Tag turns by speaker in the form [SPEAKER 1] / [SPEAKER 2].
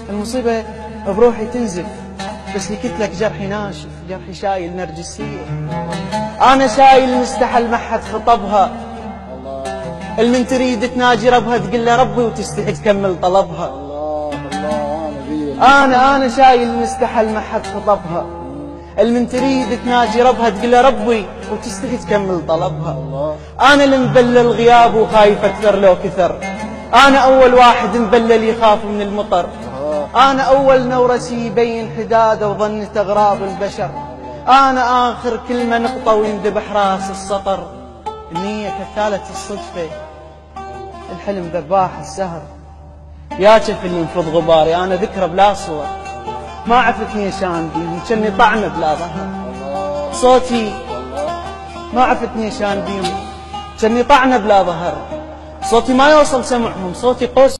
[SPEAKER 1] المصيبة بروحي تنزف، بس لقيت لك جرحي ناشف، جرحي شايل نرجسية. أنا شايل مستحل ما حد خطبها، المن تريد تناجي ربها تقول له ربي وتستحي تكمل طلبها. أنا شايل مستحل ما حد خطبها، المن تريد تناجي ربها تقول له ربي وتستحي تكمل طلبها. أنا اللي مبلل غياب وخايف أكثر لو كثر، أنا أول واحد مبلل يخاف من المطر، أنا أول نورسي يبين حداده وظنة أغراض البشر، أنا آخر كلمة نقطة وينذبح راس السطر. النية كالثالث الصدفة، الحلم ذباح السهر، يا شف اللي ينفض غباري، أنا ذكرى بلا صور، ما عفتني شان بيهم كني طعنة بلا ظهر. صوتي ما عفتني شان بيهم كني طعنة بلا ظهر، صوتي ما يوصل سمعهم، صوتي قوس